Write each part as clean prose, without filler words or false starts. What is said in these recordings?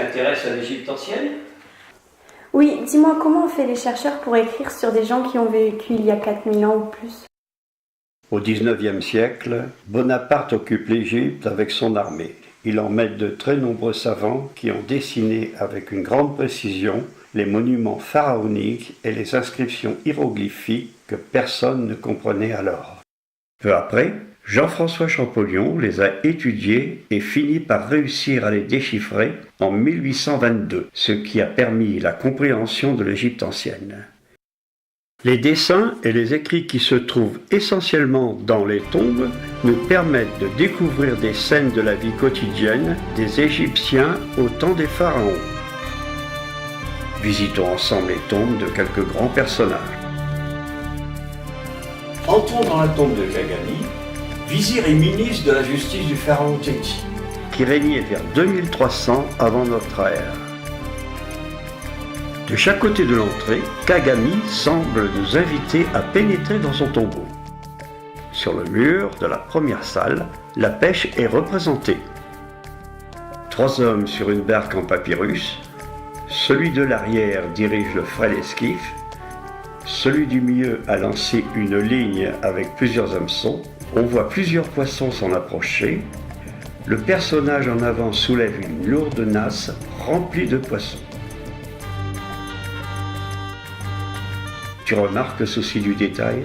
t'intéresses à l'Égypte ancienne? Oui, dis-moi, comment ont fait les chercheurs pour écrire sur des gens qui ont vécu il y a 4000 ans ou plus? Au XIXe siècle, Bonaparte occupe l'Égypte avec son armée. Il emmène de très nombreux savants qui ont dessiné avec une grande précision les monuments pharaoniques et les inscriptions hiéroglyphiques que personne ne comprenait alors. Peu après, Jean-François Champollion les a étudiés et finit par réussir à les déchiffrer en 1822, ce qui a permis la compréhension de l'Égypte ancienne. Les dessins et les écrits qui se trouvent essentiellement dans les tombes nous permettent de découvrir des scènes de la vie quotidienne des Égyptiens au temps des pharaons. Visitons ensemble les tombes de quelques grands personnages. Entrons dans la tombe de Khagami, vizir et ministre de la justice du pharaon Téti, qui régnait vers 2300 avant notre ère. De chaque côté de l'entrée, Khagami semble nous inviter à pénétrer dans son tombeau. Sur le mur de la première salle, la pêche est représentée. 3 hommes sur une barque en papyrus. Celui de l'arrière dirige le frêle esquif. Celui du milieu a lancé une ligne avec plusieurs hameçons. On voit plusieurs poissons s'en approcher. Le personnage en avant soulève une lourde nasse remplie de poissons. Tu remarques le souci du détail?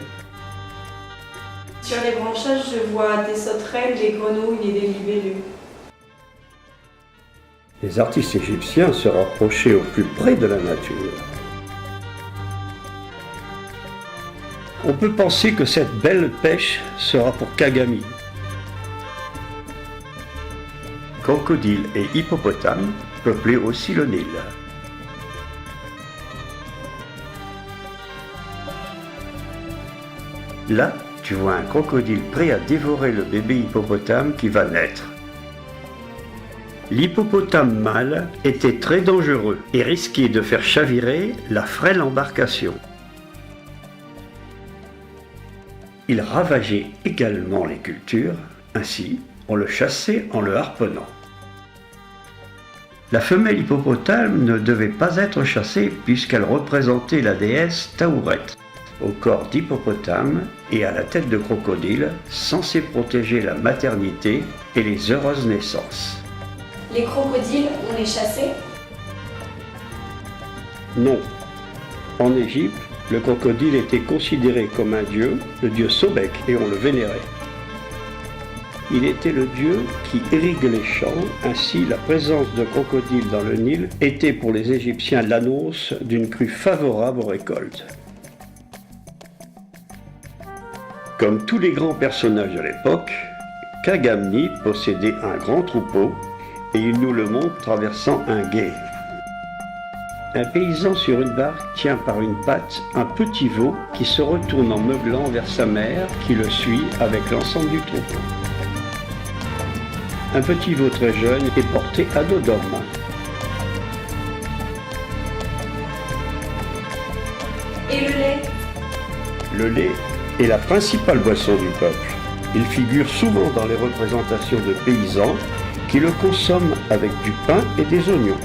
Sur les branchages, je vois des sauterelles, des grenouilles et des libellules. Les artistes égyptiens se rapprochaient au plus près de la nature. On peut penser que cette belle pêche sera pour Khagami. Crocodiles et hippopotames peuplaient aussi le Nil. Là, tu vois un crocodile prêt à dévorer le bébé hippopotame qui va naître. L'hippopotame mâle était très dangereux et risquait de faire chavirer la frêle embarcation. Il ravageait également les cultures, ainsi on le chassait en le harponnant. La femelle hippopotame ne devait pas être chassée puisqu'elle représentait la déesse Taouret, au corps d'hippopotame et à la tête de crocodile, censée protéger la maternité et les heureuses naissances. Les crocodiles, on les chassait? Non. En Égypte, le crocodile était considéré comme un dieu, le dieu Sobek, et on le vénérait. Il était le dieu qui irrigue les champs, ainsi la présence de crocodiles dans le Nil était pour les Égyptiens l'annonce d'une crue favorable aux récoltes. Comme tous les grands personnages de l'époque, Khagami possédait un grand troupeau et il nous le montre traversant un gué. Un paysan sur une barque tient par une patte un petit veau qui se retourne en meuglant vers sa mère qui le suit avec l'ensemble du troupeau. Un petit veau très jeune est porté à dos d'homme. Et le lait? Le lait est la principale boisson du peuple. Il figure souvent dans les représentations de paysans qui le consomment avec du pain et des oignons.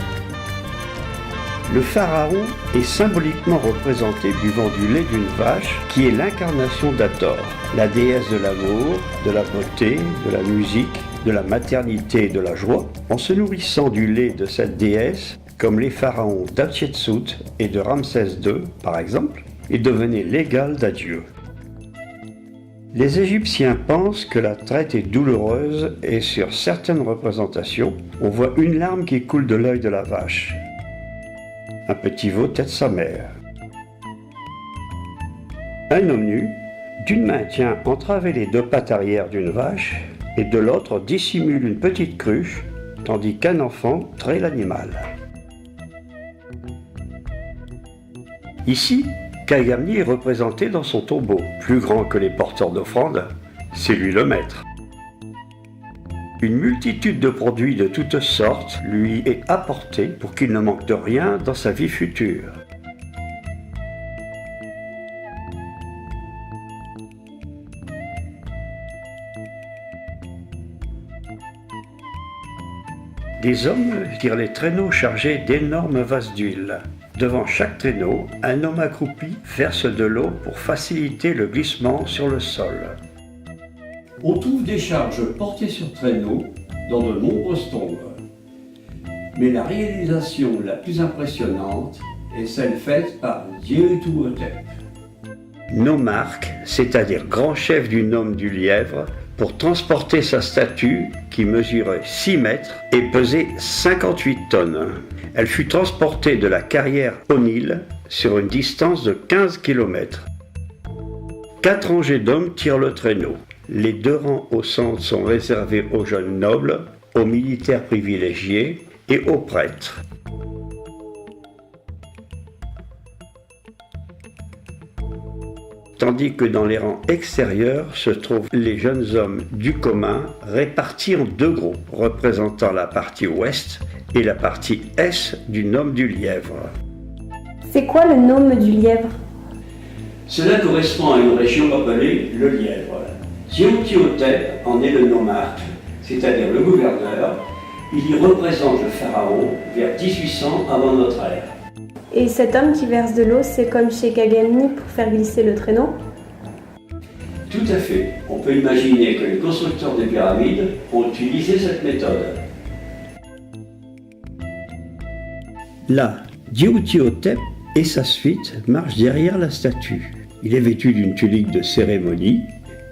Le pharaon est symboliquement représenté buvant du lait d'une vache qui est l'incarnation d'Hathor, la déesse de l'amour, de la beauté, de la musique, de la maternité et de la joie. En se nourrissant du lait de cette déesse, comme les pharaons d'Hatshepsut et de Ramsès II par exemple, il devenait l'égal d'Adieu. Les Égyptiens pensent que la traite est douloureuse et sur certaines représentations, on voit une larme qui coule de l'œil de la vache. Un petit veau tête sa mère. Un homme nu, d'une main tient entravées les 2 pattes arrière d'une vache et de l'autre dissimule une petite cruche, tandis qu'un enfant traite l'animal. Ici, Khagami est représenté dans son tombeau, plus grand que les porteurs d'offrandes, c'est lui le maître. Une multitude de produits de toutes sortes lui est apportée pour qu'il ne manque de rien dans sa vie future. Les hommes tirent les traîneaux chargés d'énormes vases d'huile. Devant chaque traîneau, un homme accroupi verse de l'eau pour faciliter le glissement sur le sol. On trouve des charges portées sur traîneau dans de nombreuses tombes. Mais la réalisation la plus impressionnante est celle faite par Djehutuhotep. Nomarque, c'est-à-dire grand chef du nome du lièvre, pour transporter sa statue qui mesurait 6 mètres et pesait 58 tonnes. Elle fut transportée de la carrière au Nil sur une distance de 15 km. 4 rangées d'hommes tirent le traîneau. Les 2 rangs au centre sont réservés aux jeunes nobles, aux militaires privilégiés et aux prêtres. Tandis que dans les rangs extérieurs se trouvent les jeunes hommes du commun répartis en 2 groupes, représentant la partie ouest et la partie est du nome du lièvre. C'est quoi le nome du lièvre? Cela correspond à une région appelée le lièvre. Djehutuhotep en est le nomarque, c'est-à-dire le gouverneur. Il y représente le pharaon vers 1800 avant notre ère. Et cet homme qui verse de l'eau, c'est comme chez Khagami pour faire glisser le traîneau? Tout à fait. On peut imaginer que les constructeurs des pyramides ont utilisé cette méthode. Là, Djehutuhotep et sa suite marchent derrière la statue. Il est vêtu d'une tunique de cérémonie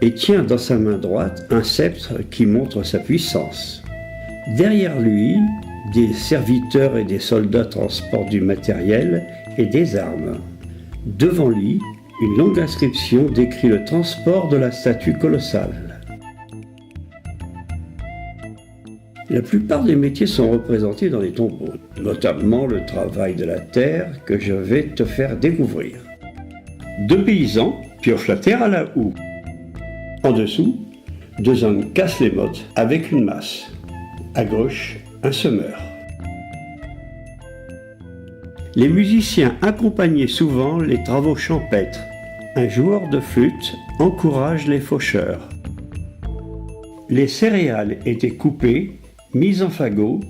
et tient dans sa main droite un sceptre qui montre sa puissance. Derrière lui, des serviteurs et des soldats transportent du matériel et des armes. Devant lui, une longue inscription décrit le transport de la statue colossale. La plupart des métiers sont représentés dans les tombeaux, notamment le travail de la terre que je vais te faire découvrir. 2 paysans piochent la terre à la houe. En dessous, 2 hommes cassent les mottes avec une masse. À gauche, un semeur. Les musiciens accompagnaient souvent les travaux champêtres. Un joueur de flûte encourage les faucheurs. Les céréales étaient coupées, mises en fagots,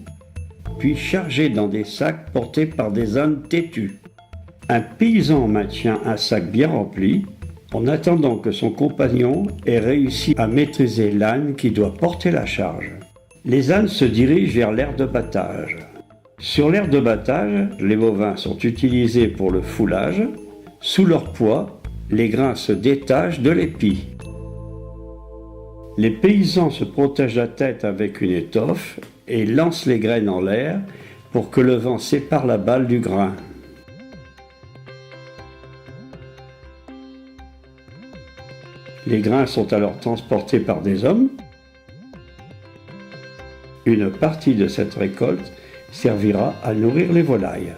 puis chargées dans des sacs portés par des ânes têtus. Un paysan maintient un sac bien rempli, en attendant que son compagnon ait réussi à maîtriser l'âne qui doit porter la charge. Les ânes se dirigent vers l'aire de battage. Sur l'aire de battage, les bovins sont utilisés pour le foulage. Sous leur poids, les grains se détachent de l'épi. Les paysans se protègent la tête avec une étoffe et lancent les graines en l'air pour que le vent sépare la balle du grain. Les grains sont alors transportés par des hommes. Une partie de cette récolte servira à nourrir les volailles.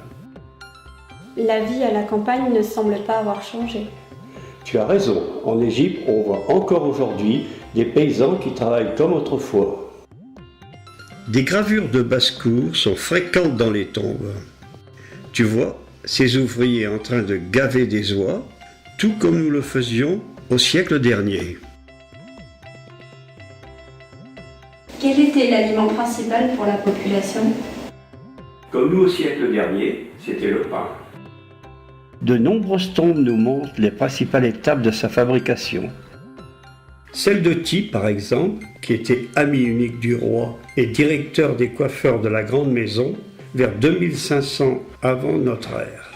La vie à la campagne ne semble pas avoir changé. Tu as raison, en Égypte, on voit encore aujourd'hui des paysans qui travaillent comme autrefois. Des gravures de basse-cour sont fréquentes dans les tombes. Tu vois ces ouvriers en train de gaver des oies, tout comme nous le faisions au siècle dernier. Quel était l'aliment principal pour la population? Comme nous au siècle dernier, c'était le pain. De nombreuses tombes nous montrent les principales étapes de sa fabrication. Celle de Ti, par exemple, qui était ami unique du roi et directeur des coiffeurs de la grande maison, vers 2500 avant notre ère.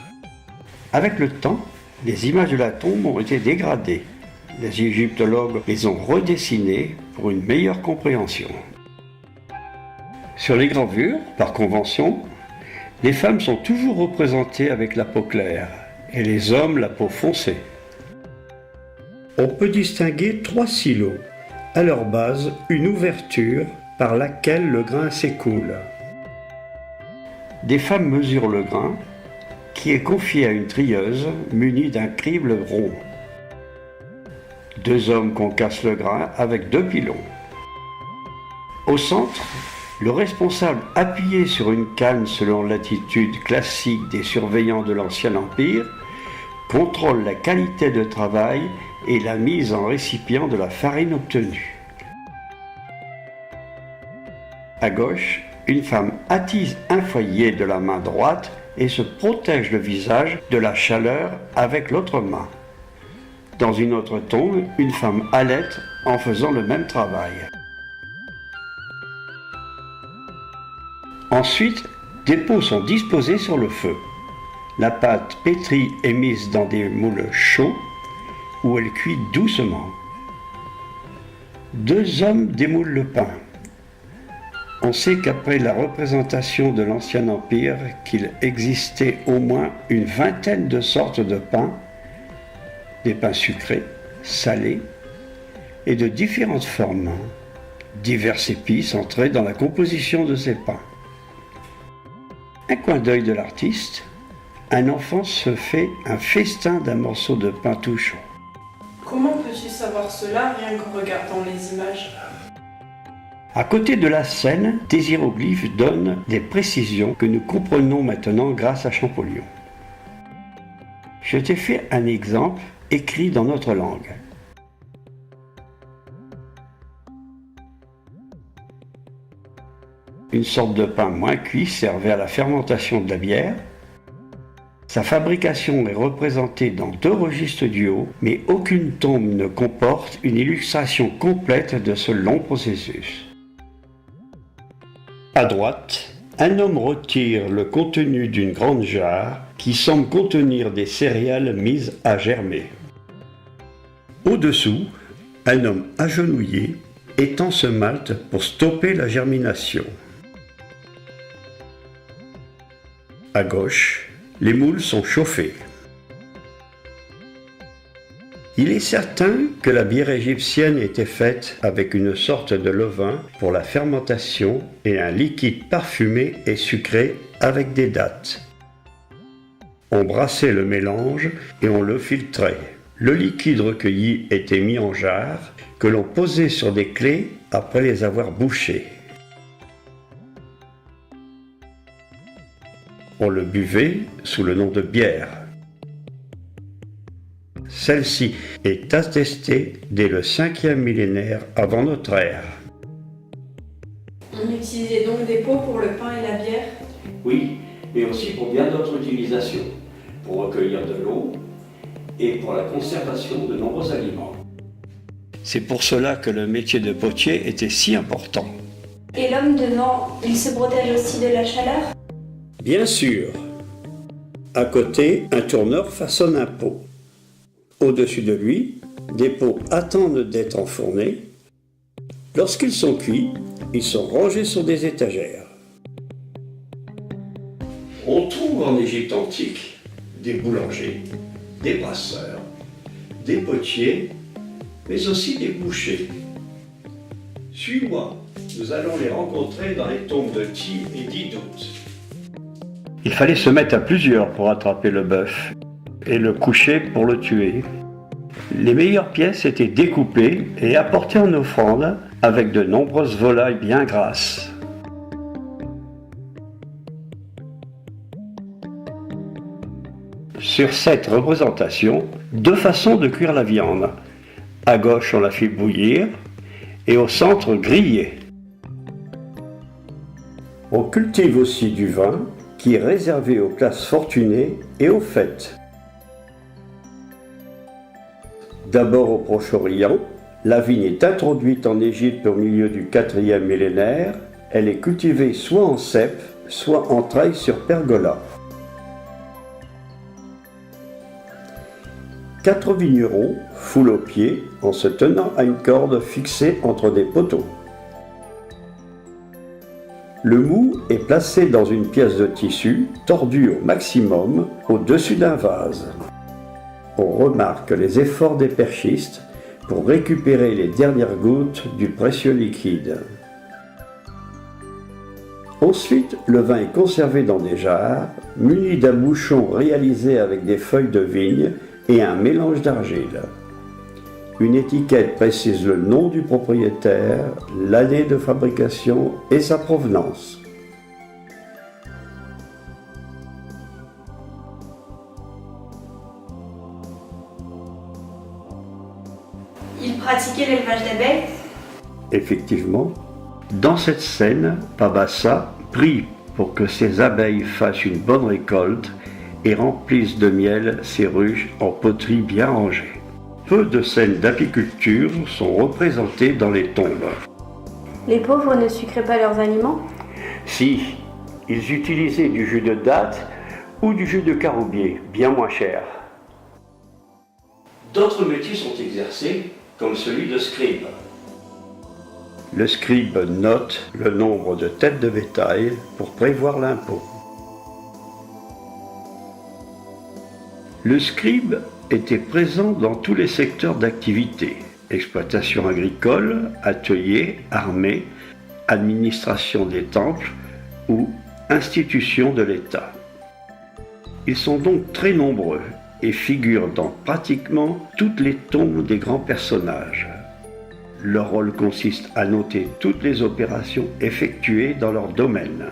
Avec le temps, les images de la tombe ont été dégradées. Les égyptologues les ont redessinées pour une meilleure compréhension. Sur les gravures, par convention, les femmes sont toujours représentées avec la peau claire et les hommes la peau foncée. On peut distinguer 3 silos. À leur base, une ouverture par laquelle le grain s'écoule. Des femmes mesurent le grain, qui est confié à une trieuse munie d'un crible rond. 2 hommes concassent le grain avec 2 pilons. Au centre, le responsable, appuyé sur une canne selon l'attitude classique des surveillants de l'Ancien Empire, contrôle la qualité de travail et la mise en récipient de la farine obtenue. À gauche, une femme attise un foyer de la main droite et se protège le visage de la chaleur avec l'autre main. Dans une autre tombe, une femme allaite en faisant le même travail. Ensuite, des pots sont disposés sur le feu. La pâte pétrie est mise dans des moules chauds où elle cuit doucement. Deux hommes démoulent le pain. On sait qu'après la représentation de l'Ancien Empire, qu'il existait au moins une vingtaine de sortes de pains, des pains sucrés, salés et de différentes formes. Diverses épices entraient dans la composition de ces pains. Un coin d'œil de l'artiste, un enfant se fait un festin d'un morceau de pain tout chaud. Comment peux-tu savoir cela rien qu'en regardant les images? À côté de la scène, des hiéroglyphes donnent des précisions que nous comprenons maintenant grâce à Champollion. Je t'ai fait un exemple écrit dans notre langue. Une sorte de pain moins cuit servait à la fermentation de la bière. Sa fabrication est représentée dans 2 registres du haut, mais aucune tombe ne comporte une illustration complète de ce long processus. À droite, un homme retire le contenu d'une grande jarre qui semble contenir des céréales mises à germer. Au-dessous, un homme agenouillé étend ce malt pour stopper la germination. À gauche, les moules sont chauffés. Il est certain que la bière égyptienne était faite avec une sorte de levain pour la fermentation et un liquide parfumé et sucré avec des dattes. On brassait le mélange et on le filtrait. Le liquide recueilli était mis en jarre que l'on posait sur des clés après les avoir bouchées. On le buvait sous le nom de bière. Celle-ci est attestée dès le 5e millénaire avant notre ère. On utilisait donc des pots pour le pain et la bière? Oui, mais aussi pour bien d'autres utilisations, pour recueillir de l'eau et pour la conservation de nombreux aliments. C'est pour cela que le métier de potier était si important. Et l'homme devant, il se protège aussi de la chaleur? Bien sûr. À côté, un tourneur façonne un pot. Au-dessus de lui, des pots attendent d'être enfournés. Lorsqu'ils sont cuits, ils sont rangés sur des étagères. On trouve en Égypte antique des boulangers, des brasseurs, des potiers, mais aussi des bouchers. Suis-moi, nous allons les rencontrer dans les tombes de Thi et d'Idout. Il fallait se mettre à plusieurs pour attraper le bœuf et le coucher pour le tuer. Les meilleures pièces étaient découpées et apportées en offrande avec de nombreuses volailles bien grasses. Sur cette représentation, 2 façons de cuire la viande. À gauche, on la fait bouillir et au centre, griller. On cultive aussi du vin qui est réservé aux classes fortunées et aux fêtes. D'abord au Proche-Orient, la vigne est introduite en Égypte au milieu du 4e millénaire. Elle est cultivée soit en cep, soit en treilles sur pergola. 4 vignerons foulent aux pieds en se tenant à une corde fixée entre des poteaux. Le mou est placé dans une pièce de tissu, tordue au maximum, au-dessus d'un vase. On remarque les efforts des perchistes pour récupérer les dernières gouttes du précieux liquide. Ensuite, le vin est conservé dans des jarres, munis d'un bouchon réalisé avec des feuilles de vigne et un mélange d'argile. Une étiquette précise le nom du propriétaire, l'année de fabrication et sa provenance. Il pratiquait l'élevage d'abeilles? Effectivement, Dans cette scène, Pabassa prie pour que ses abeilles fassent une bonne récolte et remplissent de miel ses ruches en poteries bien rangées. Peu de scènes d'apiculture sont représentées dans les tombes. Les pauvres ne sucraient pas leurs aliments? Si, ils utilisaient du jus de date ou du jus de caroubier, bien moins cher. D'autres métiers sont exercés, comme celui de scribe. Le scribe note le nombre de têtes de bétail pour prévoir l'impôt. Le scribe était présent dans tous les secteurs d'activité, exploitation agricole, ateliers, armée, administration des temples ou institutions de l'État. Ils sont donc très nombreux et figurent dans pratiquement toutes les tombes des grands personnages. Leur rôle consiste à noter toutes les opérations effectuées dans leur domaine.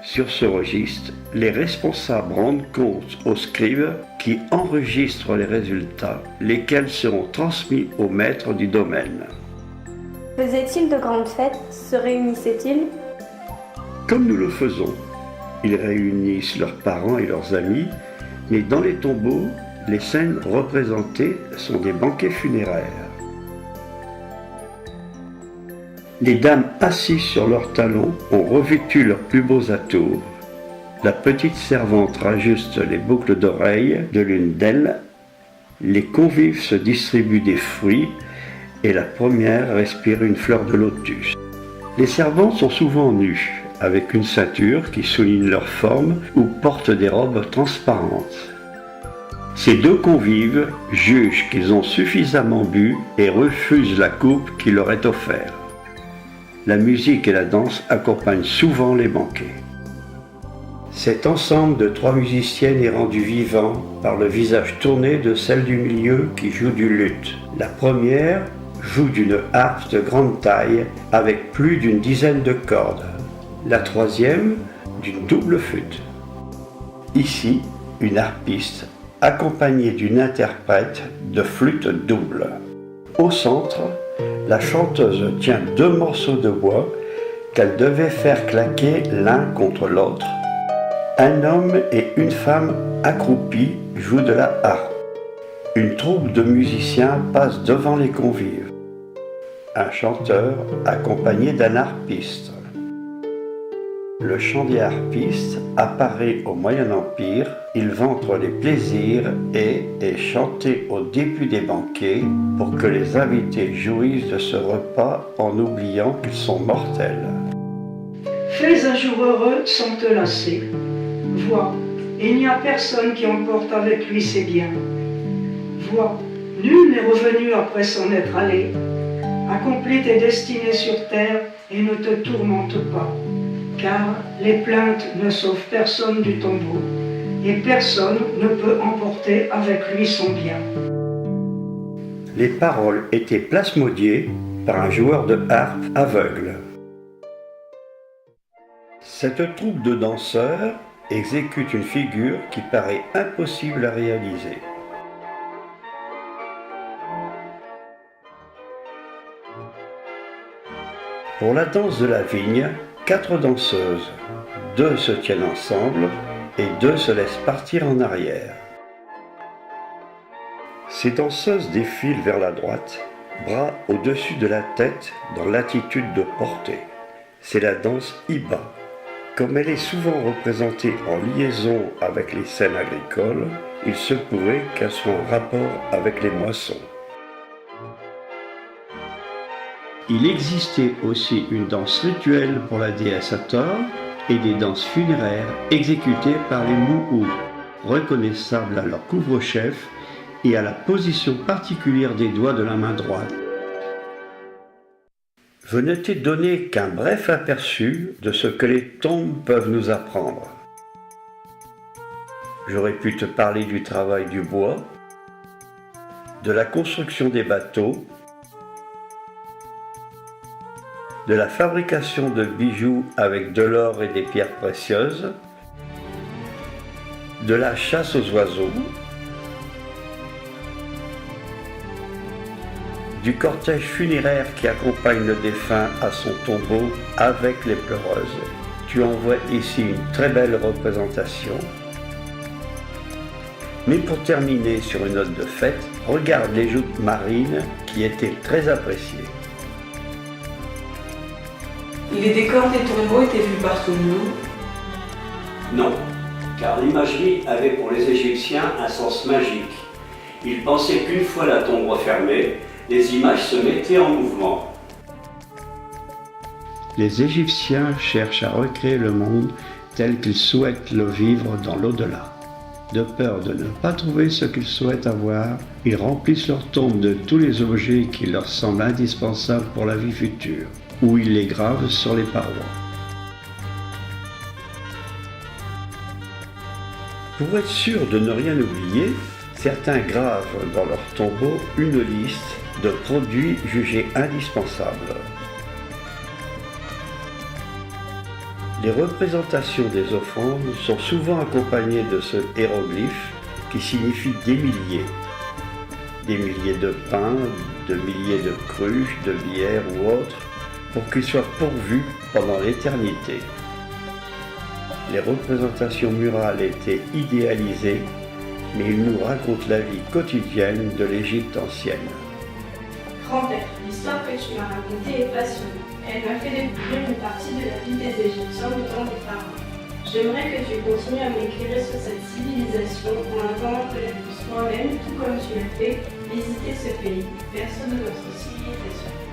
Sur ce registre, les responsables rendent compte aux scribes qui enregistrent les résultats, lesquels seront transmis au maître du domaine. Faisaient-ils de grandes fêtes? Se réunissaient-ils? Comme nous le faisons, ils réunissent leurs parents et leurs amis, mais dans les tombeaux, les scènes représentées sont des banquets funéraires. Les dames assises sur leurs talons ont revêtu leurs plus beaux atours. La petite servante rajuste les boucles d'oreilles de l'une d'elles. Les convives se distribuent des fruits et la première respire une fleur de lotus. Les servantes sont souvent nues, avec une ceinture qui souligne leur forme ou portent des robes transparentes. Ces deux convives jugent qu'ils ont suffisamment bu et refusent la coupe qui leur est offerte. La musique et la danse accompagnent souvent les banquets. Cet ensemble de 3 musiciennes est rendu vivant par le visage tourné de celle du milieu qui joue du luth. La première joue d'une harpe de grande taille avec plus d'une dizaine de cordes. La troisième d'une double flûte. Ici, une harpiste accompagnée d'une interprète de flûte double. Au centre, la chanteuse tient 2 morceaux de bois qu'elle devait faire claquer l'un contre l'autre. Un homme et une femme accroupis jouent de la harpe. Une troupe de musiciens passe devant les convives. Un chanteur accompagné d'un harpiste. Le chant des harpistes apparaît au Moyen Empire, il vante les plaisirs et est chanté au début des banquets pour que les invités jouissent de ce repas en oubliant qu'ils sont mortels. Fais un jour heureux sans te lasser. Vois, il n'y a personne qui emporte avec lui ses biens. Vois, nul n'est revenu après s'en être allé. Accomplis tes destinées sur terre et ne te tourmente pas. Car les plaintes ne sauvent personne du tombeau, et personne ne peut emporter avec lui son bien. Les paroles étaient plasmodiées par un joueur de harpe aveugle. Cette troupe de danseurs exécute une figure qui paraît impossible à réaliser. Pour la danse de la vigne, 4 danseuses, 2 se tiennent ensemble et 2 se laissent partir en arrière. Ces danseuses défilent vers la droite, bras au-dessus de la tête dans l'attitude de porter. C'est la danse Iba. Comme elle est souvent représentée en liaison avec les scènes agricoles, il se pourrait qu'elle soit en rapport avec les moissons. Il existait aussi une danse rituelle pour la déesse Hathor et des danses funéraires exécutées par les Mu'u, reconnaissables à leur couvre-chef et à la position particulière des doigts de la main droite. Je ne t'ai donné qu'un bref aperçu de ce que les tombes peuvent nous apprendre. J'aurais pu te parler du travail du bois, de la construction des bateaux, de la fabrication de bijoux avec de l'or et des pierres précieuses, de la chasse aux oiseaux, du cortège funéraire qui accompagne le défunt à son tombeau avec les pleureuses. Tu en vois ici une très belle représentation. Mais pour terminer sur une note de fête, regarde les joutes marines qui étaient très appréciées. Les décors des tombeaux étaient vus par tout le monde. Non, car l'imagerie avait pour les Égyptiens un sens magique. Ils pensaient qu'une fois la tombe refermée, les images se mettaient en mouvement. Les Égyptiens cherchent à recréer le monde tel qu'ils souhaitent le vivre dans l'au-delà. De peur de ne pas trouver ce qu'ils souhaitent avoir, ils remplissent leur tombe de tous les objets qui leur semblent indispensables pour la vie future, ou ils les gravent sur les parois. Pour être sûr de ne rien oublier, certains gravent dans leur tombeau une liste de produits jugés indispensables. Les représentations des offrandes sont souvent accompagnées de ce hiéroglyphe qui signifie des milliers. Des milliers de pains, de milliers de cruches, de bières ou autres, pour qu'ils soient pourvus pendant l'éternité. Les représentations murales étaient idéalisées, mais ils nous racontent la vie quotidienne de l'Égypte ancienne. Grand-père, l'histoire que tu m'as racontée est passionnante. Elle m'a fait découvrir une partie de la vie des Égyptiens du temps des pharaons. J'aimerais que tu continues à m'éclairer sur cette civilisation en attendant que je puisse moi-même, tout comme tu l'as fait, visiter ce pays, berceau de notre civilisation.